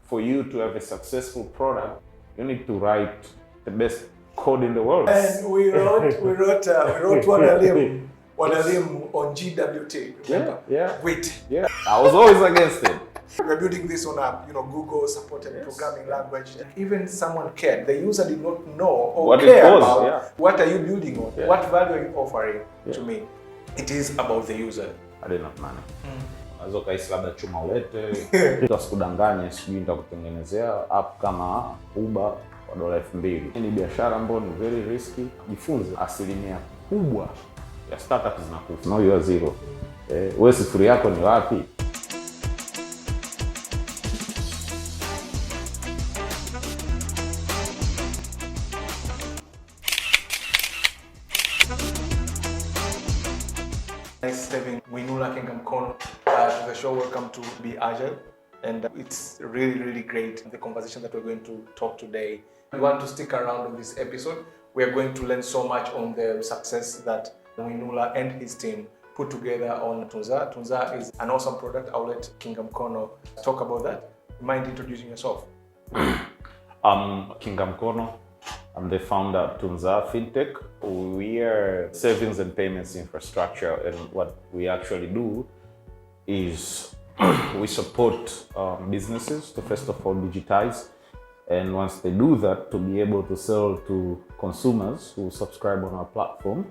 for you to have a successful product, you need to write the best code in the world. And we wrote one alum on GWT. Remember? Yeah. Wait. Yeah. I was always against it. We're building this on a Google supported programming language. Even someone cared. The user did not know or what care it was, about what are you building on, what value are you offering to me. It is about the user. I did not manage. Unaweza kaisi labda chuma ulete, tusikudanganye sijui nitakutengenezea app kama Uber kwa $2,000. Ni biashara ambayo ni very risky. Jifunze, asilimia kubwa ya startups zinakufa. No, you are zero. Wewe sifuri yako ni wapi? Nice having Ng'winula Kingamkono to the show. Welcome to Be Agile. And it's really great, the conversation that we're going to talk today. We want to stick around on this episode. We are going to learn so much on the success that Ng'winula and his team put together on Tunzaa. Tunzaa is an awesome product. I'll let Kingamkono talk about that. Mind introducing yourself? Kingamkono. I'm the founder of Tunzaa Fintech. We are savings and payments infrastructure, and what we actually do is we support businesses to first of all digitize, and once they do that, to be able to sell to consumers who subscribe on our platform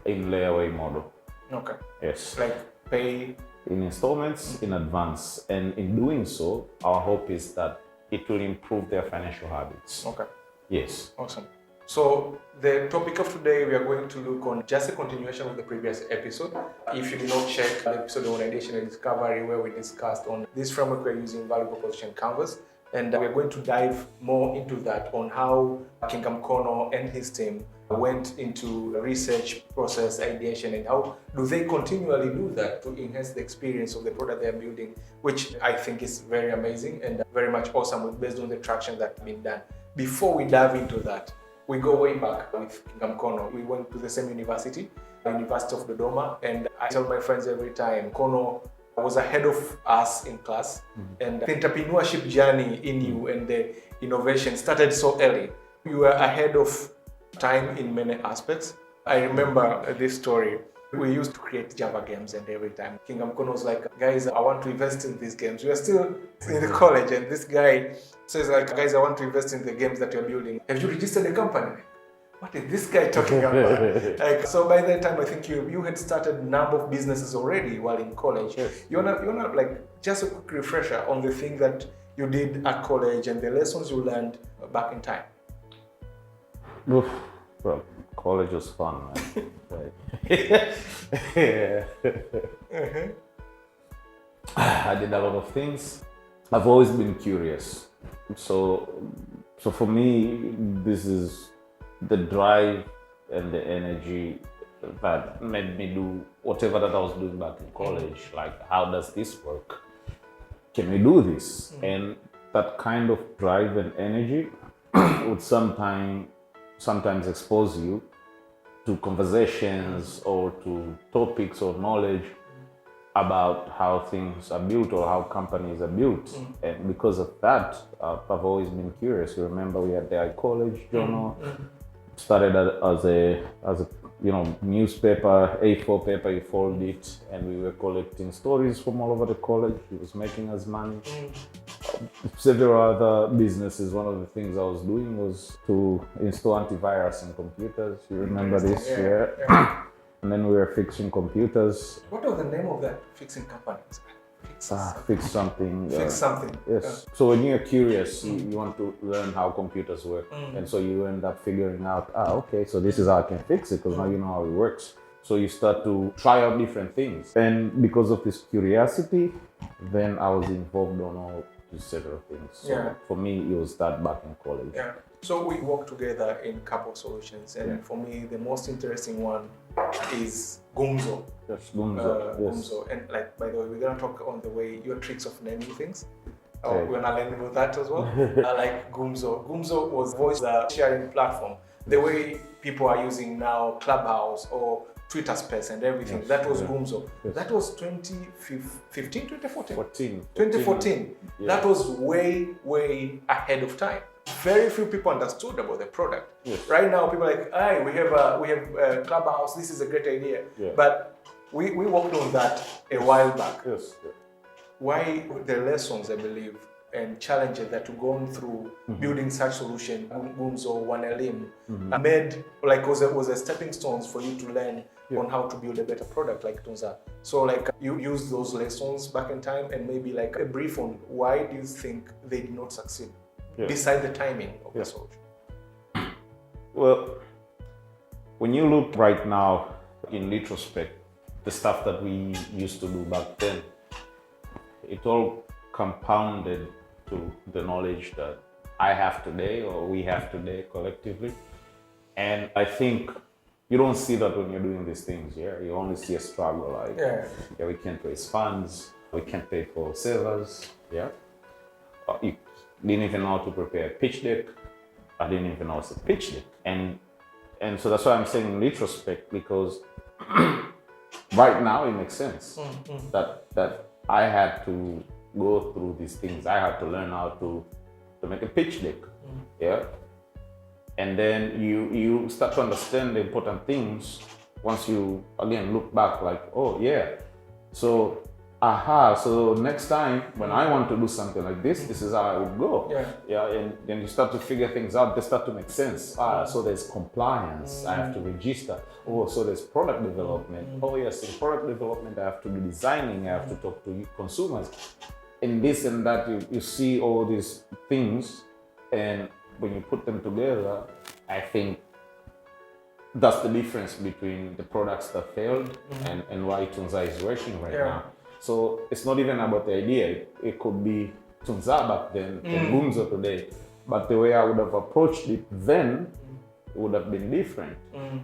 in layaway model. Okay. Yes. Like pay in installments in advance, and in doing so, our hope is that it will improve their financial habits. Okay. Yes. Awesome. So the topic of today, we are going to look on just a continuation of the previous episode. If you did not check the episode on ideation and discovery, where we discussed on this framework we're using, value proposition canvas, and we're going to dive more into that on how Kingamkono and his team went into research process, ideation, and how do they continually do that to enhance the experience of the product they're building, which I think is very amazing and very much awesome based on the traction that's been done. Before we dive into that, we go way back with Kingamkono. We went to the same university, the University of Dodoma, and I tell my friends every time, Kono was ahead of us in class, and the entrepreneurship journey in you and the innovation started so early. You were ahead of time in many aspects. I remember this story. We used to create Java games, and every time Kingamkono was like, guys, I want to invest in these games. We are still in the college, and this guy says like, guys, I want to invest in the games that you're building. Have you registered a company? What is this guy talking about? Like, so by that time, I think you had started a number of businesses already while in college. Yes. You're not like, just a quick refresher on the thing that you did at college and the lessons you learned back in time. Oof. Well, college was fun, man. I did a lot of things. I've always been curious. So for me, this is the drive and the energy that made me do whatever that I was doing back in college. Like, how does this work? Can we do this? And that kind of drive and energy would sometimes expose you to conversations or to topics or knowledge about how things are built or how companies are built. And because of that, I've always been curious. You remember we had the iCollege journal, started as a newspaper, A4 paper, you fold it, and we were collecting stories from all over the college. It was making us money. Several other businesses, one of the things I was doing was to install antivirus in computers. You remember this? Yeah. And then we were fixing computers. What was the name of that fixing company? Fix something. Fix something. Yes. So when you're curious, you want to learn how computers work. And so you end up figuring out, okay, so this is how I can fix it, because now you know how it works. So you start to try out different things. And because of this curiosity, then I was involved on all these several things. So for me, it was that back in college. Yeah. So we work together in couple solutions, and for me, the most interesting one is Gumzo. Yes, Gumzo. Gumzo. And like, by the way, we're gonna talk on the way your tricks of naming things. We're gonna learn about that as well. Like Gumzo. Gumzo was voice sharing platform. The way people are using now Clubhouse or Twitter space and everything. Yes, That was yeah. Gumzo. Yes. That was 2015, 2014? 14. 2014. Yeah. That was way ahead of time. Very few people understood about the product. Yes. Right now, people are like, "Hey, we have a Clubhouse. This is a great idea." Yeah. But we worked on that a while back. Yes. Why the lessons, I believe, and challenges that you've gone through building such solution, Gumzo, Wanelim, made like was a stepping stones for you to learn on how to build a better product like Tunzaa. So like you use those lessons back in time, and maybe like a brief on why do you think they did not succeed, beside the timing of the solution. Well, when you look right now in retrospect, the stuff that we used to do back then, it all compounded to the knowledge that I have today, or we have today collectively. And I think you don't see that when you're doing these things, you only see a struggle, like, we can't raise funds, we can't pay for servers, you didn't even know how to prepare a pitch deck. I didn't even know what's a pitch deck. And so that's why I'm saying in retrospect, because right now it makes sense that I had to go through these things. I had to learn how to make a pitch deck, and then you start to understand the important things once you again look back, like, so next time when I want to do something like this, this is how I would go. And then you start to figure things out. They start to make sense. So there's compliance. I have to register. So there's product development. In product development, I have to do designing. I have to talk to consumers. And this and that, you see all these things, and when you put them together, I think that's the difference between the products that failed and why Tunzaa is working right now. So it's not even about the idea. It could be Tunzaa back then and Gumzo today. But the way I would have approached it then would have been different.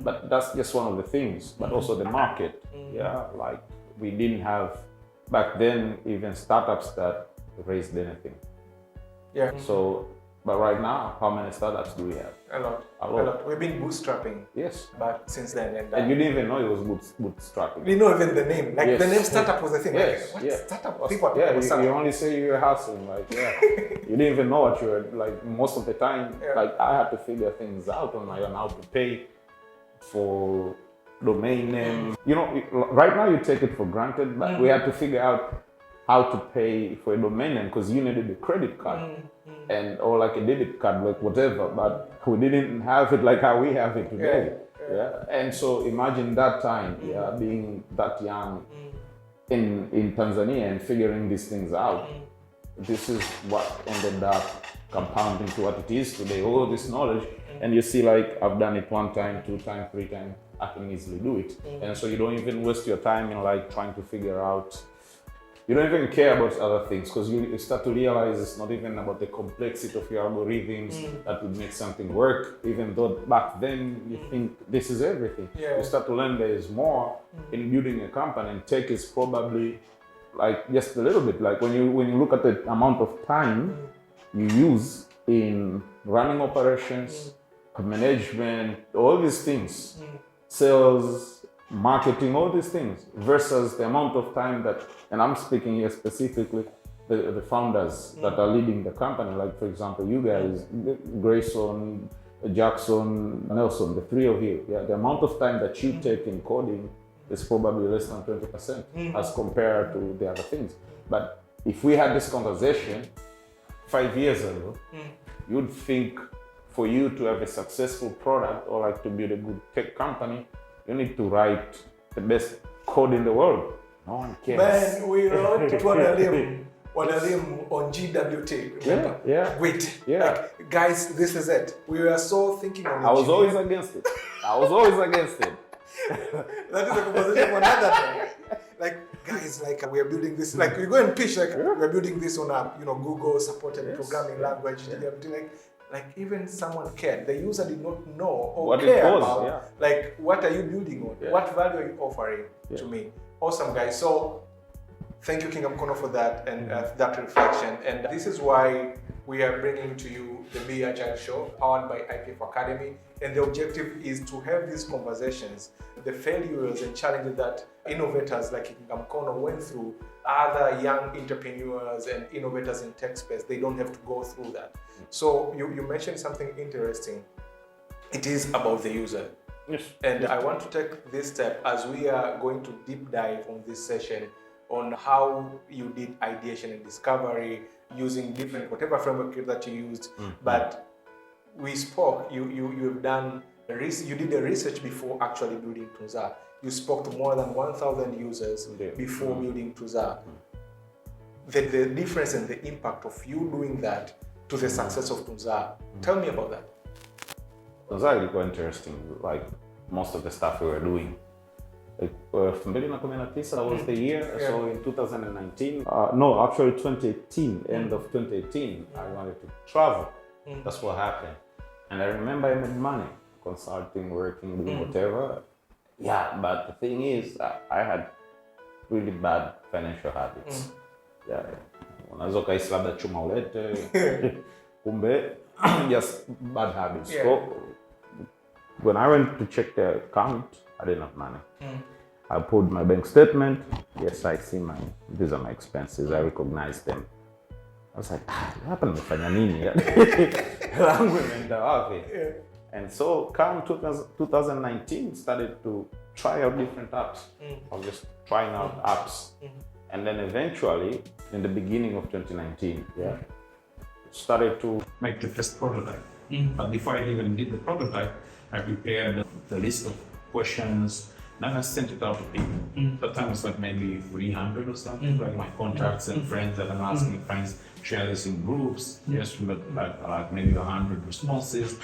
But that's just one of the things. But also the market. Like we didn't have back then even startups that raised anything. So, but right now, how many startups do we have? A lot. We've been bootstrapping. Back since then, and you didn't even know it was bootstrapping. You know even the name. Like the name startup was the thing. Startup. People you only say you're hustling. Like you didn't even know what you were like. Most of the time, like I had to figure things out on my own, how to pay for domain name. You know, right now you take it for granted, but we had to figure out how to pay for a domain name because you needed a credit card and or like a debit card, like whatever. But we didn't have it like how we have it today. And so imagine that time, being that young in Tanzania and figuring these things out. This is what ended up compounding to what it is today. All this knowledge, and you see, like I've done it 1 time, 2 times, 3 times. I can easily do it, and so you don't even waste your time in like trying to figure out. You don't even care about other things because you start to realize it's not even about the complexity of your algorithms that would make something work, even though back then you think this is everything. You start to learn there is more in building a company, and tech is probably like just a little bit. Like when you look at the amount of time you use in running operations, management, all these things, sales, marketing, all these things, versus the amount of time that, and I'm speaking here specifically, the founders that are leading the company, like for example, you guys, Grayson, Jackson, Nelson, the 3 of you, the amount of time that you take in coding is probably less than 20% as compared to the other things. But if we had this conversation 5 years ago, you'd think for you to have a successful product or like to build a good tech company, you need to write the best code in the world. No one cares. Man, we wrote Wanelim on GWT. Remember? Wait. Like, guys, this is it. We were so thinking on I was always against it. That is a conversation for another time. Like, guys, like we are building this. Like, you go and pitch, like we're building this on a Google supported programming language. Like even someone cared. The user did not know or what care it was, about like what are you building on? What value are you offering to me? Awesome, guys. So thank you, Kingamkono, for that and that reflection. And this is why we are bringing to you the Be Agile Show, powered by IPF Academy. And the objective is to have these conversations, the failures and challenges that innovators like Ng'winula went through, other young entrepreneurs and innovators in tech space, they don't have to go through that. So you mentioned something interesting. It is about the user. Yes. And I want to take this step as we are going to deep dive on this session on how you did ideation and discovery using different, whatever framework that you used. But we spoke, you've done, you did the research before actually building Tunzaa. You spoke to more than 1,000 users before building Tunzaa. The difference and the impact of you doing that to the success of Tunzaa. Tell me about that. It was really quite interesting, like most of the stuff we were doing. Like, 2019 was the year, so in 2019, no, actually 2018, end of 2018, I wanted to travel. That's what happened. And I remember I made money, consulting, working, doing whatever. Yeah, but the thing is, I had really bad financial habits. Yeah, unaweza ukaisi labda chuma ulete, kumbe just bad habits. So when I went to check the account, I didn't have money. I pulled my bank statement. Yes, I see these are my expenses. I recognize them. I was like, hapa nimefanya nini? Langu imeenda wapi? And so come 2019, started to try out different apps. I was just trying out apps. And then eventually, in the beginning of 2019, started to make the first prototype. But before I even did the prototype, I prepared the list of questions. Then I sent it out to people. That time was like maybe 300 or something, like my contacts and friends that I'm asking friends, share this in groups. Yes, we got like maybe 100 responses.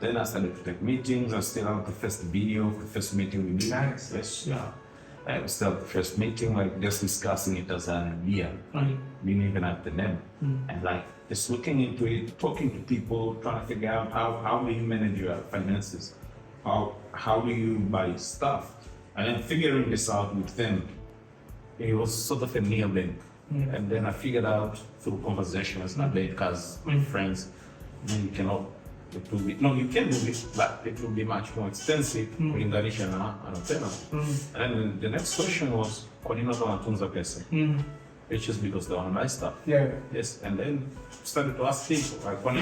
Then I started to take meetings. I still have the first video of the first meeting we did. Yes, yeah. I was still at the first meeting, like just discussing it as an idea. Didn't even have the name. And like just looking into it, talking to people, trying to figure out how do you manage your finances? How do you buy stuff? And then figuring this out with them, it was sort of a near link. And then I figured out through conversations, not late, because my friends, you cannot, it will be, no, you can do it, but it will be much more expensive in addition to an And then the next question was, kwa nini watu wanatunza pesa? It's just because they want to buy stuff. Yes, and then started to ask people, like, kwa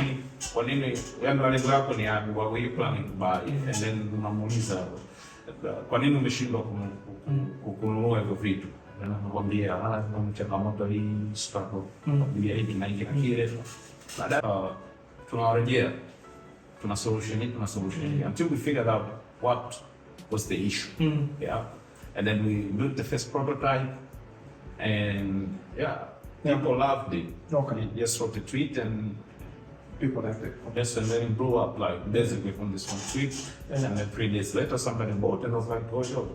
nini, yani lengo lako ni yapi, what were you planning to buy? And then unamuuliza, kwa nini umeshindwa kununua hivyo vitu? Nakwambia, kuna changamoto hii, struggle, nakwambia hivi na hiki na kile. Baadaye tunawarejea, tuna solution until we figured out what was the issue. And then we built the first prototype, and people loved it. We just wrote a tweet and people liked it. Yes, and then it blew up, like basically from this one tweet. And then 3 days later, somebody bought it and I was like, oh,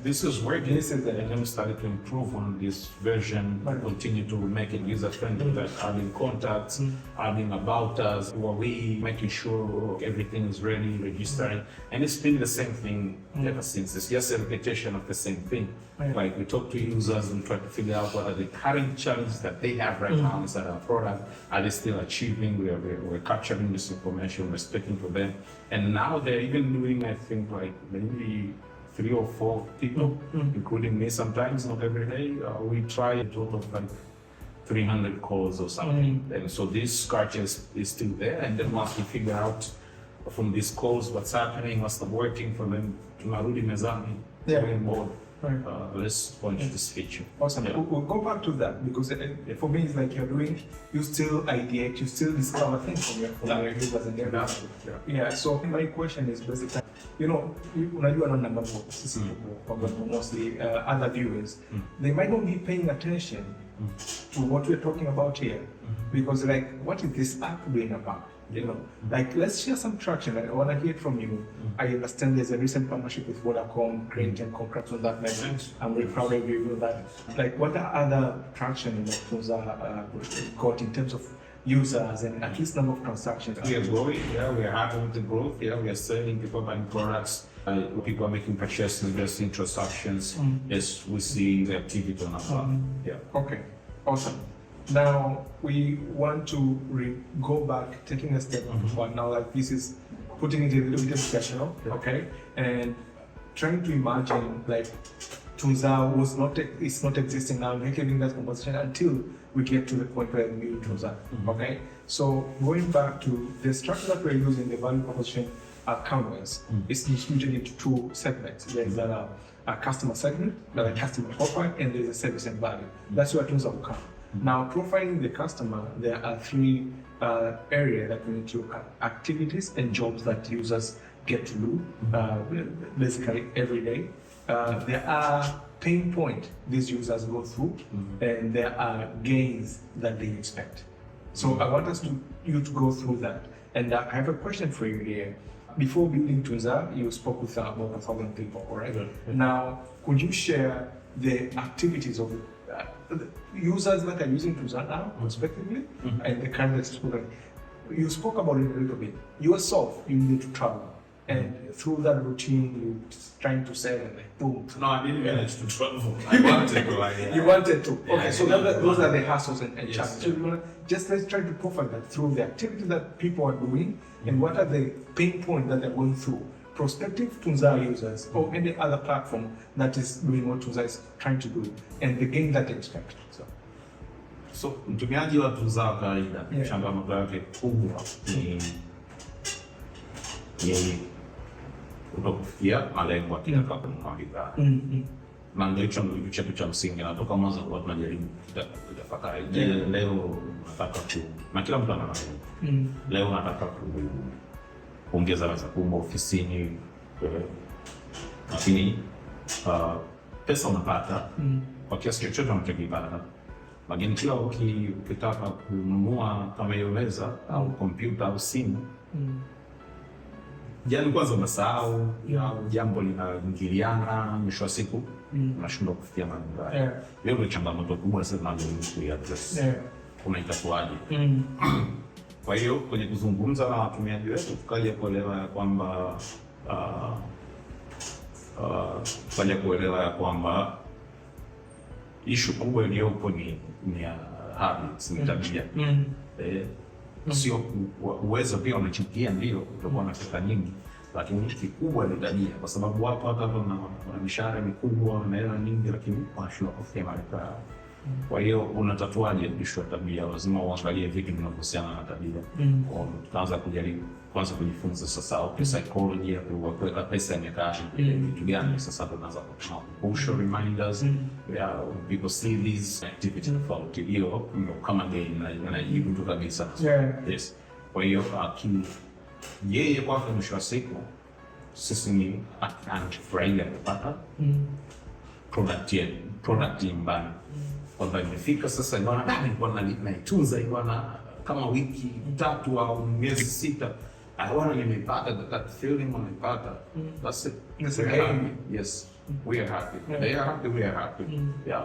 this is working. And then we started to improve on this version, continue to make it user friendly, like adding contacts, adding about us, making sure everything is ready, registering. And it's been the same thing ever since. It's just a repetition of the same thing. Like we talk to users and try to figure out what are the current challenges that they have right now inside our product. Are they still achieving? We're capturing this information, we're speaking to them. And now they're even doing, I think, like maybe 3 or 4 people, including me sometimes, not every day. We try a total of like 300 calls or something. And so this culture is still there. And then once we figure out from these calls what's happening, what's not working for them, tunarudi mezani, going more. Let's launch this feature. Awesome. We'll go back to that because for me it's like you still ideate, you still discover things from your users and everything. So my question is basically, unajua na number mostly other viewers, they might not be paying attention to what we're talking about here because like, what is this app doing about? Like let's share some traction. I want to hear it from you. I understand there's a recent partnership with Vodacom. Great, and congrats on that. I'm really proud of you with that. Like, what are other traction that Tunzaa got in terms of users and at least number of transactions? We are growing. We are happy with the growth. We are selling, people buying products. People are making purchases, just transactions. Yes, we see the activity on our platform. Okay, awesome. Now we want to go back, taking a step forward. Now, like this is putting it a little bit educational, okay, and trying to imagine like Tunzaa it's not existing now. We're having that conversation until we get to the point where we build Tunzaa, okay. So going back to the structure that we're using, the value proposition canvas is distributed into two segments. There's a customer segment, there's a customer profile, and there's a service and value. That's where Tunzaa will come. Now, profiling the customer, there are three areas that we need to look at: activities and jobs that users get to do basically every day. There are pain points these users go through, and there are gains that they expect. So I want you to go through that. And I have a question for you here. Before building Tunzaa, you spoke with about 1,000 people, correct? Now, could you share the activities of the users that are using Tunzaa now, respectively, and the current student? You spoke about it a little bit. Yourself, you need to travel. And through that routine, you trying to sell and like boom. No, I didn't manage to travel. I wanted to. You wanted to. Okay, Yeah, so those are the hassles and challenges. So you want to let's try to profile that through the activity that people are doing and what are the pain points that they're going through. Prospective Tunzaa users or any other platform that is doing what Tunzaa is trying to do and the gain that they expect. So mtumiaji wa Tunzaa kawaida, changamoto yake kubwa ni kutokufikia malengo akitaka kununua bidhaa. Na ndio hicho ndio kitu cha msingi. Natoka mwanzo kwa tunajaribu kutafakari. Je, leo nataka na kila mtu ana malengo. Leo nataka kuongeza raza kubwa ofisini, lakini pesa unapata kwa kiasi chochote unachokipata. Lakini kila ukitaka kununua kama hiyo meza au kompyuta au simu, jani kwanza unasahau au jambo linaingiliana, mwisho wa siku unashindwa kufikia malengo hayo. Hiyo ndio changamoto kubwa sana kuiaddress. Unaitatuaje? Kwa hiyo kwenye kuzungumza na watumiaji wetu tukaja kuelewa ya kwamba issue kubwa iliyopo ni habits, ni tabia. Sio uwezo pia unachikia, ndio utakuwa na pesa nyingi, lakini kikubwa ni tabia, kwa sababu wapo hata wana mishahara mikubwa na hela nyingi, lakini wanashindwa kufikia malengo yao. Kwa hiyo unatatuaje issue ya tabia? Lazima uangalie vitu vinavyohusiana na tabia. Tukaanza kujaribu kwanza kujifunza sasa psychology ya kuweka pesa imekaa vitu gani. Sasa tunaanza kutoa push reminders ya people see these activity tofauti, hiyo kama game na hiyo tu kabisa. Yes. Kwa hiyo yeye kwa mwisho wa siku sisi ni antifurahia kupata product mbali. Kwamba imefika sasa bwana nilikuwa naitunza bwana kama wiki 3 au miezi 6, bwana nimepata that feeling nimepata. That's it. Yes, we are happy. They are happy, we are happy.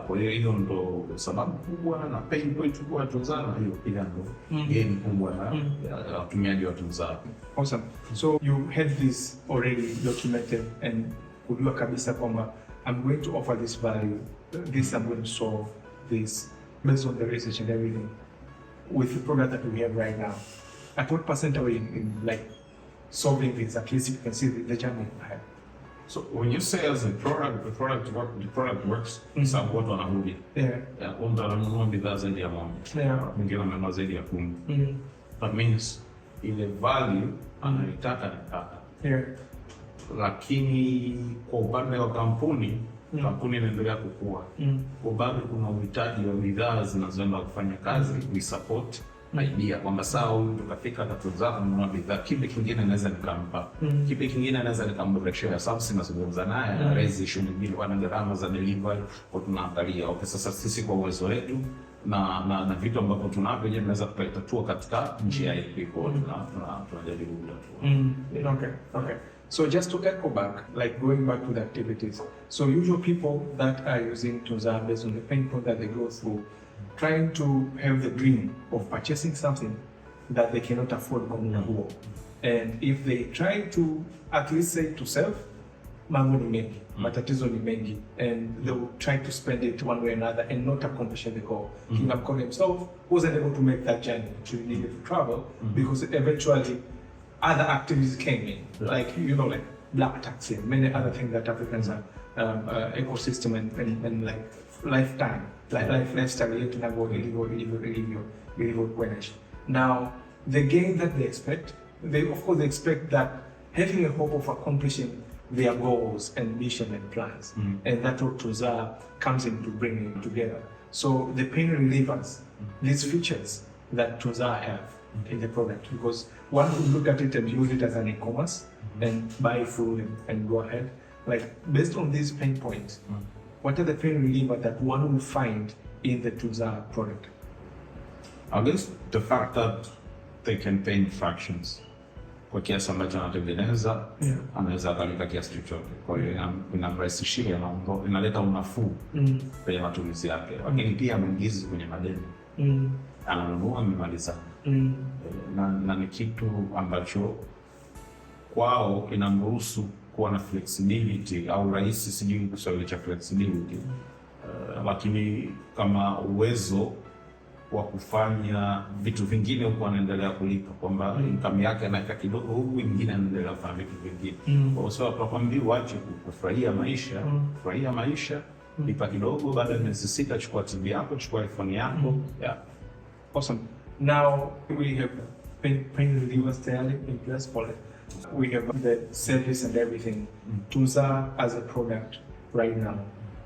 Kwa hiyo ndo sababu kubwa na pain point kubwa Tunzaa, na hiyo pia ndo gain kubwa ya watumiaji wa Tunzaa. Awesome. So you had this already documented and kujua kabisa kwamba I'm going to offer this value, this I'm going to solve this based on the research and everything with the product that we have right now. At what percent are we in like solving this? At least you can see the journey ahead. So when you say as a product, the product works. Some watu wanarudi. Mtu ananunua bidhaa zaidi ya moja. Mwingine ananunua zaidi ya 10. That means ile value anaitaka. Lakini kwa upande wa kampuni inaendelea kukua. Kwa bado kuna uhitaji wa bidhaa zinazoenda kufanya kazi, we support idea kwamba sawa huyu tukafika na Tunzaa kununua bidhaa, kipi kingine naweza nikampa, kipi kingine naweza nikamboreshea. Sababu sinazungumza naye raise issue nyingine, wana gharama za delivery, kwa tunaangalia sasa sisi kwa uwezo wetu na vitu ambavyo tunavyo, je, tunaweza kutatua katika njia ipi? Kwa tunajaribu kutatua. Okay. So just to echo back, like going back to the activities. So usual people that are using Tunzaa based on the pain point that they go through, trying to have the dream of purchasing something that they cannot afford kununua. And if they try to at least say to self, mambo ni mengi, matatizo ni mengi, and they will try to spend it one way or another and not accomplishing the goal. Kingamkono himself wasn't able to make that journey. He needed to travel because eventually other activities came in, like like black taxi and many other things that Africans are ecosystem and like lifestyle yetu na ilivyo kwenesh. Now the gain that they expect, they expect that having a hope of accomplishing their goals and mission and plans, and that's what Tunzaa comes in to bring it together. So the pain relievers, these features that Tunzaa have in the product, because one could look at it and use it as an e-commerce and buy food and go ahead. Like based on these pain points, what are the pain relievers that one will find in the Tunzaa product? I guess the fact that they can pay in fractions. Kwa kiasi ambacho anatengeneza, anaweza akalipa kiasi chochote. Kwa hiyo inamrahisishia na inaleta unafuu kwenye matumizi yake. Lakini pia ameingizi kwenye madeni. Ananunua amemaliza. Na ni kitu ambacho kwao inamruhusu kuwa na flexibility au rahisi, sijui Kiswahili cha flexibility. Lakini kama uwezo wa kufanya vitu vingine huko anaendelea kulipa, kwamba income yake anaweka kidogo huku, wengine anaendelea kufanya vitu vingine. Kwa sababu tunakwambia uache kufurahia maisha, furahia maisha, lipa kidogo, baada ya miezi 6 chukua TV yako, chukua iPhone yako. Awesome. Now we have pain relievers there in place for it. We have the service and everything. Tunzaa as a product right now,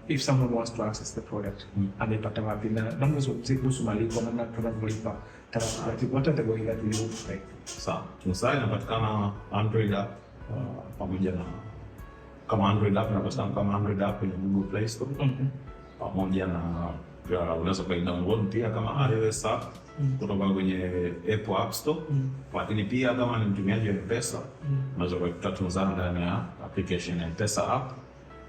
if someone wants to access the product, amepata wapi na namna zote kuhusu malipo, namna tunavyolipa, taratibu, what are the way that we look like? Sawa. Tunzaa inapatikana Android app pamoja na kama Android app inapatikana kama Android app kwenye Google Play Store, pamoja na unaweza kudownload pia kama iOS app kutoka kwenye Apple App Store. Lakini pia kama ni mtumiaji wa M-Pesa, unaweza kupata Tunzaa ndani ya application ya M-Pesa app.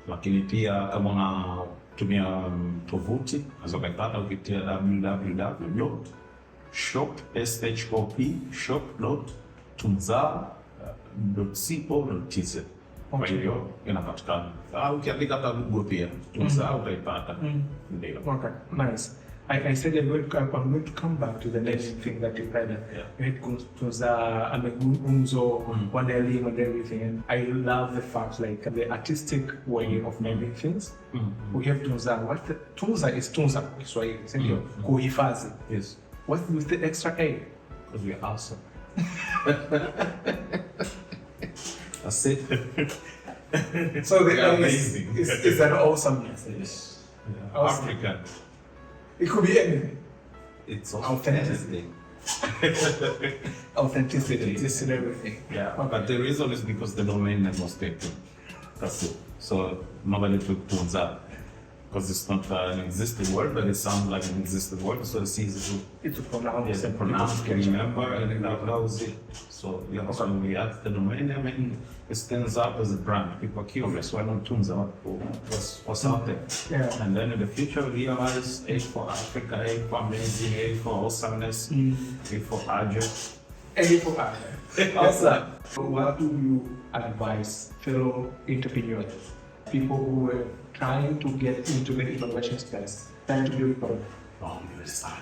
Lakini pia kama unatumia tovuti, unaweza kupata kupitia www.shop.tunzaa.co.tz. Kwa hiyo inapatikana. Au ukiandika hata Google pia Tunzaa utaipata. Ndio. Okay, nice. I said I'm going to come back to the next thing that you said. It goes to Amegumzo, Waneli and everything. And I love the fact, like the artistic way of naming things. We have Tunzaa. What the Tunzaa is Tunzaa Kiswahili, sio kuhifadhi. Yes. What's with the extra A? Because we are awesome. That's it. So the A is an awesomeness. Yes. Awesome. African. It could be anything. It's authenticity. Authenticity and everything. Yeah, okay. But the reason is because the domain name was taken. That's it. So nobody took Tunzaa because it's not an existing word, but it sounds like an existing word, so it's easy to pronounce. Yes, pronounce, can remember, and that was it. So yeah, so we add the domain name, and it stands up as a brand. People are curious, why not Tunzaa? What's out there? Yeah. And then in the future, we realize A for Africa, A for amazing, A for awesomeness, A for agile. A for agile. Awesome. What do you advise fellow entrepreneurs, people who are trying to get into the innovation space, trying to build a product? Wrong, you start.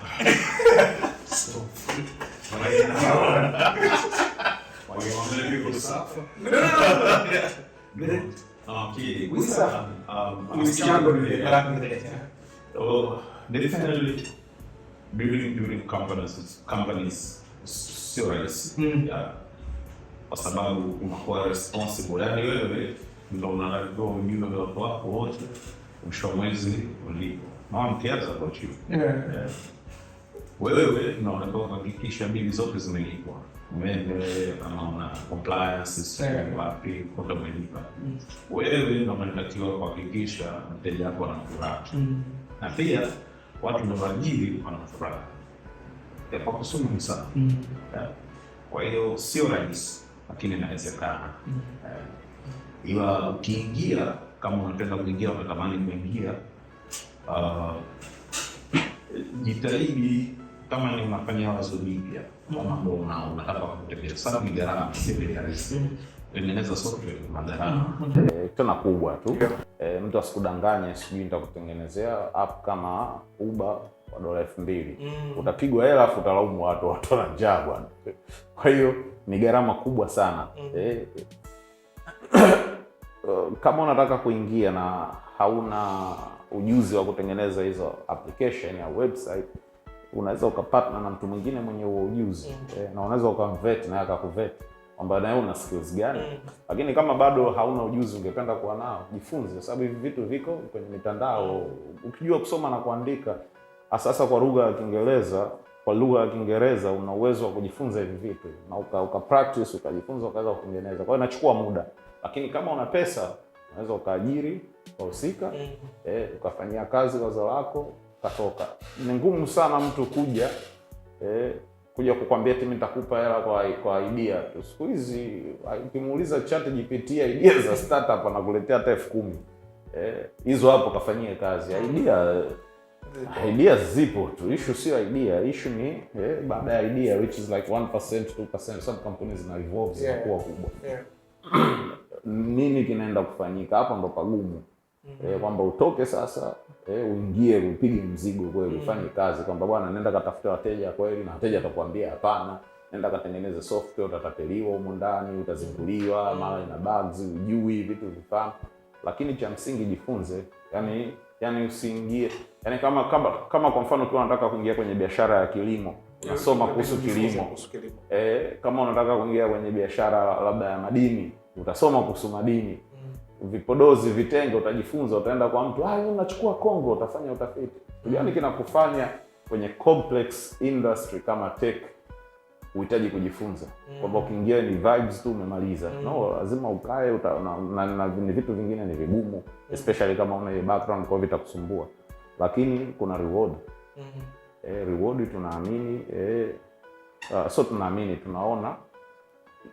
So, Why you want many people to suffer? No. Okay. We suffer. We struggle with it. Oh, definitely building companies sio rahisi. Kwa sababu unakuwa responsible. Yaani wewe ndio unalipwa ujue watu wako wote, mwisho wa mwezi ulipo. Mama cares about you. Wewe ndio unataka kuhakikisha bili zote zimelipwa. Umeme, kama una compliance, wapi kwa umelipa. Wewe ndio unatakiwa kuhakikisha mteja wako ana furaha. Na pia watu ndio waajiri wana furaha. Kwa kusoma sana. Kwa hiyo sio rahisi, lakini inawezekana. Ila ukiingia, kama unapenda kuingia, unatamani kuingia, jitahidi kama ni unafanya wazo jipya, kama ndio unataka kutekeleza sana, ni gharama, si rahisi. tengeneza software madhara. Tena kubwa tu. Mtu asikudanganye sijui nitakutengenezea app kama Uber kwa $2,000. Utapigwa hela afu utalaumu watu wana njaa bwana. Kwa hiyo ni gharama kubwa sana. Kama unataka kuingia na hauna ujuzi wa kutengeneza hizo application ya website, unaweza ukapartner na mtu mwingine mwenye huo ujuzi. Na unaweza ukamvet na akakuvet kwamba nawe una skills gani. Lakini kama bado hauna ujuzi ungependa kuwa nao, jifunze, kwa sababu hivi vitu viko kwenye mitandao. Ukijua kusoma na kuandika, sasa kwa lugha ya Kiingereza, una uwezo wa kujifunza hivi vitu na uka practice, ukajifunza, ukaweza kutengeneza. Kwa hiyo inachukua muda. Lakini kama una pesa, unaweza ukaajiri wahusika, ukafanyia kazi wazo lako, katoka. Ni ngumu sana mtu kuja kukwambia eti nitakupa hela kwa idea. Siku hizi ukimuuliza ChatGPT idea za startup anakuletea hata 10,000. Hizo hapo kafanyie kazi. Idea zipo tu. Issue sio idea. Issue ni baada ya idea which is like 1%, 2%. Some companies zina evolve zinakuwa kubwa. Nini kinaenda kufanyika? Hapo ndo pagumu. Kwamba utoke sasa, uingie upige mzigo kweli, ufanye kazi kwamba bwana nenda katafuta wateja kweli, na wateja atakwambia hapana, nenda katengeneze software, utatapeliwa huko ndani, utazinguliwa, mara ina bugs, ujui vitu vifahamu. Lakini cha msingi jifunze, yani usiingie, yani kama kwa mfano tu unataka kuingia kwenye biashara ya kilimo, unasoma kuhusu kilimo. Kama unataka kuingia kwenye biashara labda ya madini, utasoma kuhusu madini. Vipodozi, vitenge, utajifunza, utaenda kwa mtu, unachukua Kongo, utafanya utafiti. Yaani kinakufanya kwenye complex industry kama tech uhitaji kujifunza. Kwamba ukiingia ni vibes tu umemaliza. No, lazima ukae na vitu vingine ni vigumu, especially kama una ile background, kwa vitakusumbua. Lakini kuna reward. Reward tunaamini, tunaona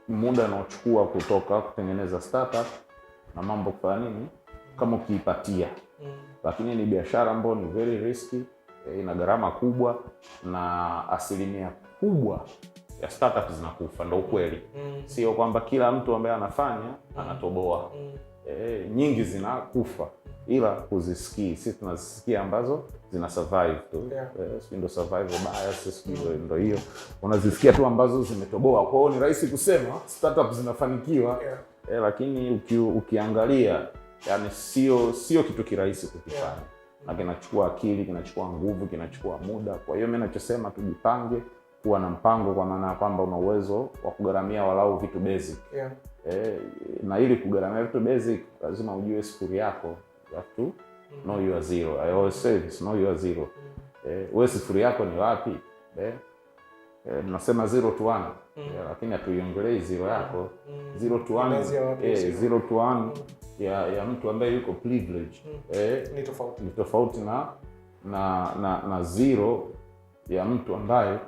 muda unaochukua kutoka kutengeneza startup na mambo kwa nini kama ukiipatia. Lakini ni biashara ambayo ni very risky, ina gharama kubwa, na asilimia kubwa ya startups zinakufa. Ndio ukweli. Sio kwamba kila mtu ambaye anafanya anatoboa. Nyingi zinakufa, ila kuzisikia sisi tunazisikia ambazo zina survive tu. Sio ndio survival bias, ndio hiyo. Unazisikia tu ambazo zimetoboa. Kwa hiyo ni rahisi kusema startups zinafanikiwa. Lakini ukiangalia, yani sio kitu kirahisi kukifanya. Na kinachukua akili, kinachukua nguvu, kinachukua muda. Kwa hiyo mimi ninachosema tujipange, kuwa na mpango, kwa maana ya kwamba una uwezo wa kugharamia walau vitu basic. Na ili kugharamia vitu basic lazima ujue sifuri yako. You have to know your zero. I always say this, know your zero. Wewe sifuri yako ni wapi? Tunasema 0 to 1. Lakini hatuiongelei zero yako. 0 to 1, 0 to 1 ya mtu ambaye yuko privileged. Ni tofauti na zero ya mtu ambaye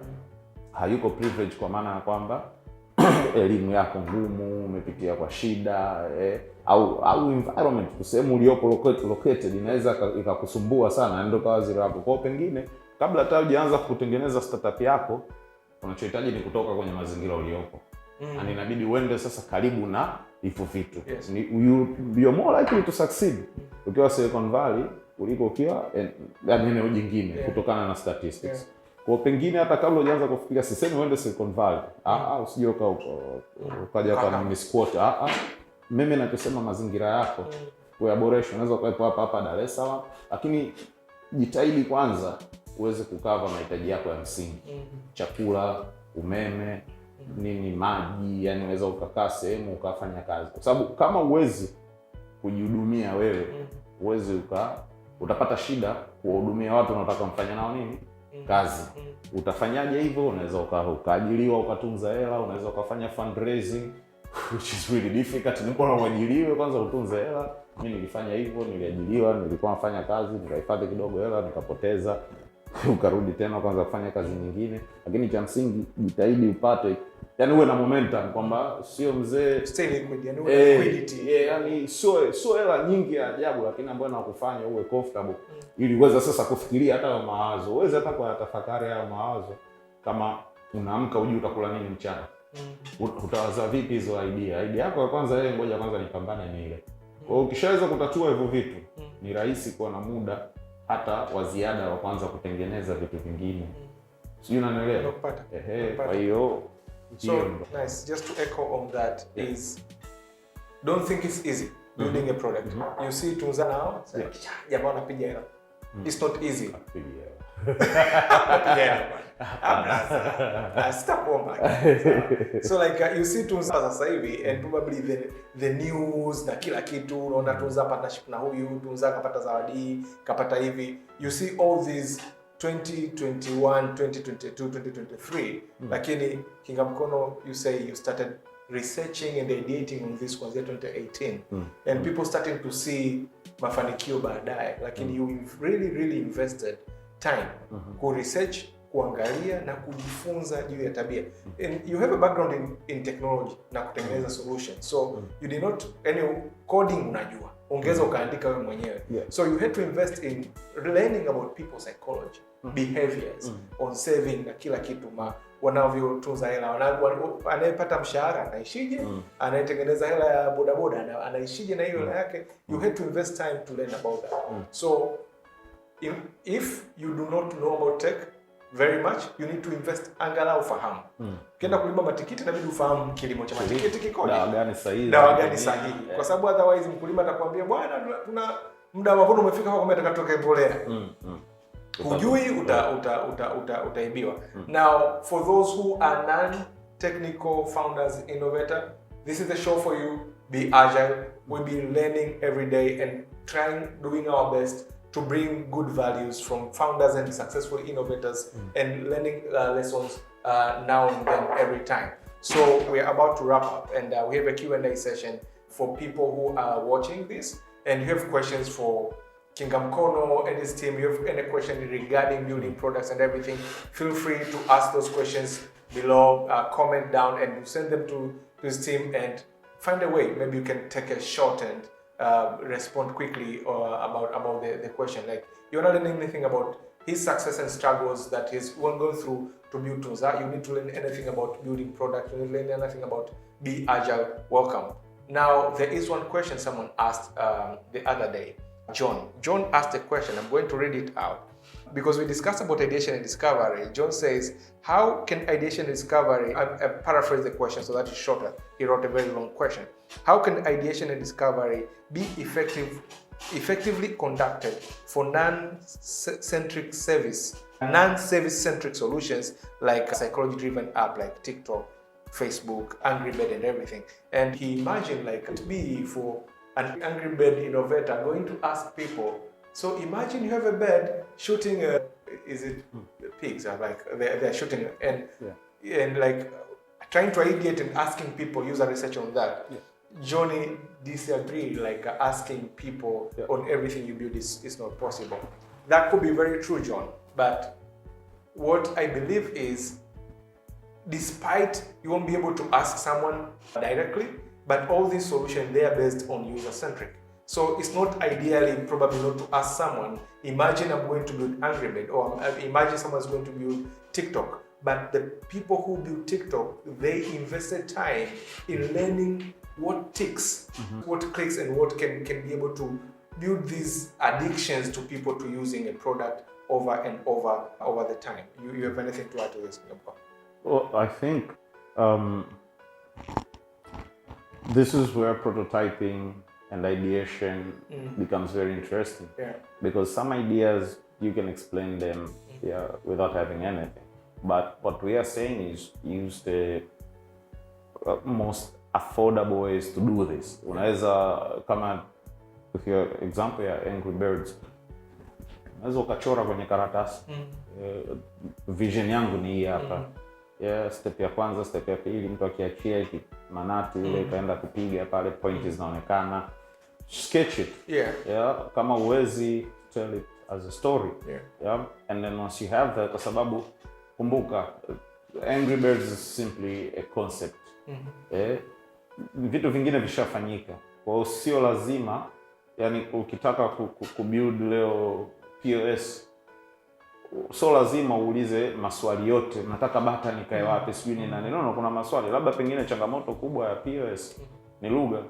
hayuko privileged, kwa maana ya kwamba elimu yako ngumu, umepitia kwa shida, au environment sehemu uliopo located inaweza ikakusumbua sana, ndio kawa zero yako. Kwa pengine kabla hata hujaanza kutengeneza startup yako, unachohitaji ni kutoka kwenye mazingira uliopo. Na inabidi uende sasa karibu na hivyo vitu. You're more likely to succeed ukiwa Silicon Valley kuliko ukiwa eneo jingine, kutokana na statistics. Kwa pengine hata kabla hujaanza kufikiria sisemi uende Silicon Valley, usije ukaja kwa mini squat. Mimi nachosema mazingira yako kuyaboresha. Unaweza kuwepo hapa Dar es Salaam, lakini jitahidi kwanza uweze kukava mahitaji yako ya msingi. Chakula, umeme, maji, yani unaweza ukakaa sehemu ukafanya kazi. Kwa sababu kama uwezi kujihudumia wewe, utapata shida kuwahudumia watu unaotaka mfanya nao kazi. Utafanyaje hivyo? Unaweza ukaajiriwa ukatunza hela, unaweza ukafanya fundraising which is really difficult. Nilikuwa naajiriwa kwanza utunze hela. Mimi nilifanya hivyo, niliajiriwa, nilikuwa nafanya kazi, nikahifadhi kidogo hela, nikapoteza, ukarudi tena kwanza kufanya kazi nyingine. Lakini cha msingi jitahidi upate, yani uwe na momentum, kwamba sio mzee stay liquid, yani uwe liquidity. Yani sio hela nyingi ya ajabu, lakini ambayo inakufanya uwe comfortable, ili uweze sasa kufikiria hata mawazo, uweze hata kwa tafakari ya mawazo. Kama unaamka ujue utakula nini mchana, utawaza vipi hizo idea yako ya kwanza wewe, ngoja kwanza nipambane nile. Kwa hiyo ukishaweza kutatua hivyo vitu, ni rahisi kuwa na muda hata wa ziada wa kwanza kutengeneza vitu vingine. Sio, unanielewa? Kwa hiyo so nice, just to echo on that, is don't think it's easy building a product. You see Tunzaa now, jamaa wanapiga hela. It's not easy. So like you see Tunzaa sasa hivi, and probably the news na kila kitu, unaona Tunzaa partnership na huyu, Tunzaa kapata zawadi, kapata hivi. You see all these 2021, 2022, 2023. Lakini Kingamkono, you say you started researching and ideating on this kuanzia 2018. And people starting to see mafanikio baadaye. Lakini you really invested time ku research, kuangalia na kujifunza juu ya tabia. And you have a background in technology na kutengeneza solution. So you did not any coding unajua. Ongeza ukaandika wewe mwenyewe. So you had to invest in learning about people's psychology, behaviors, on saving na kila kitu, wanavyotunza hela, anayepata mshahara anaishije, anayetengeneza hela ya bodaboda anaishije na hiyo hela yake. You had to invest time to learn about that. So if you do not know about tech very much, you need to invest angalau fahamu. Ukienda kulima matikiti inabidi ufahamu kilimo cha matikiti kikoje, dawa gani sahihi, kwa sababu otherwise mkulima atakwambia bwana tuna muda wa mavuno umefika, kwa maana tukatoke mbolea. Hujui utaibiwa. Now for those who are non-technical founders, innovator, this is the show for you. Be agile. We'll be learning every day and doing our best to bring good values from founders and successful innovators, and learning lessons now and then every time. So we're about to wrap up, and we have a Q&A session for people who are watching this, and you have questions for Kingamkono and his team. You have any question regarding building products and everything, feel free to ask those questions below, comment down, and send them to his team, and find a way. Maybe you can take a short and respond quickly about the question. Like, you're not learning anything about his success and struggles that he's going through to build Tunzaa. You need to learn anything about building product. You need to learn anything about be agile. Welcome. Now, there is one question someone asked the other day. John asked a question. I'm going to read it out. Because we discussed about ideation and discovery, John says, how can ideation and discovery, I paraphrase the question so that it's shorter. He wrote a very long question. How can ideation and discovery be effectively conducted for non-service centric solutions like psychology-driven app like TikTok, Facebook, Angry Bird and everything? And he imagined like it be for an Angry Bird innovator going to ask people, so imagine you have a bird shooting pigs, or like they're shooting, and like trying to ideate and asking people, user research on that. Johnny disagreed, like asking people on everything you build is not possible. That could be very true, John, but what I believe is, despite you won't be able to ask someone directly, but all these solutions, they are based on user-centric. So it's not ideally probably not to ask someone, imagine I'm going to build Angry Bird, or imagine someone's going to build TikTok. But the people who build TikTok, they invested time in learning what ticks, what clicks, and what can be able to build these addictions to people to using a product over and over the time. You have anything to add to this? Well, I think this is where prototyping and ideation becomes very interesting. Because some ideas you can explain them without having anything. But what we are saying is use the most affordable ways to do this. Unaweza, kama with your example ya Angry Birds, unaweza ukachora kwenye karatasi. Vision yangu ni hii hapa. Step ya kwanza, step ya pili, mtu akiachia manati ile kaenda kupiga pale, point zinaonekana. Sketch it. Kama uwezi, tell it as a story. And then once you have that, kwa sababu kumbuka, Angry Birds is simply a concept. Vitu vingine vishafanyika. Kwa hiyo sio lazima, yani ukitaka kubuild leo POS, so lazima uulize maswali yote, nataka button ikae wapi, sijui ni nani. No, kuna maswali, labda pengine changamoto kubwa ya POS ni lugha.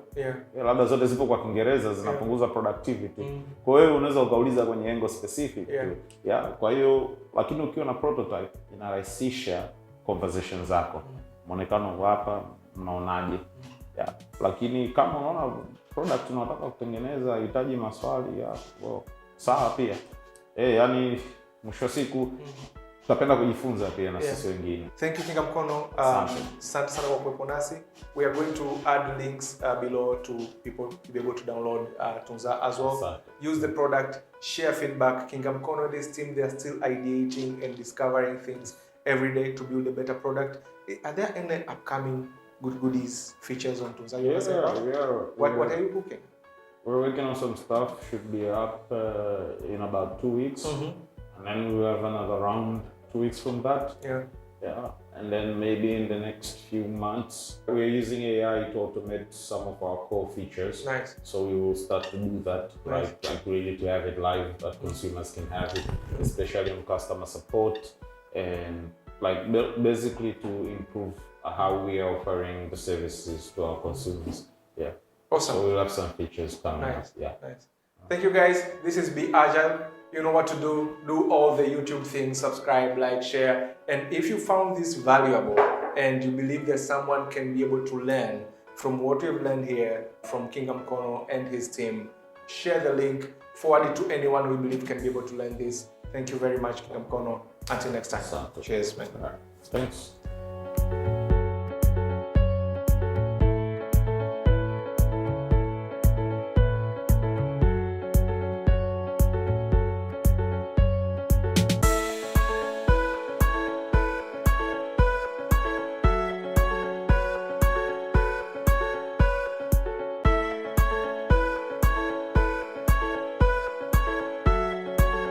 Labda zote zipo kwa Kiingereza, zinapunguza productivity. Kwa hiyo unaweza ukauliza kwenye engo specific tu. Kwa hiyo lakini ukiwa na prototype inarahisisha conversation zako. Muonekano hapa mnaonaje? Lakini kama unaona product unataka kutengeneza hitaji maswali sawa pia. Yani mwisho siku tutapenda kujifunza pia na sisi wengine. Thank you Kingamkono. Asante sana kwa kuwepo nasi. We are going to add links below to people to be able to download Tunzaa as well. Use the product, share feedback. Kingamkono and his team, they are still ideating and discovering things every day to build a better product. Are there any upcoming goodies, features on Tunzaa? What are you cooking? We're working on some stuff. Should be up in about 2 weeks. And then we'll have another round 2 weeks from that. And then maybe in the next few months, we're using AI to automate some of our core features. Nice. So we will start to do that, like really to have it live, that consumers can have it, especially on customer support, and like basically to improve how we are offering the services to our consumers. Awesome. So we'll have some features coming up. Nice. Thank you guys. This is Be Agile. You know what to do. Do all the YouTube things, subscribe, like, share. And if you found this valuable and you believe that someone can be able to learn from what we've learned here from Kingamkono and his team, share the link, forward it to anyone we believe can be able to learn this. Thank you very much, Kingamkono. Until next time. Cheers, man. Thanks.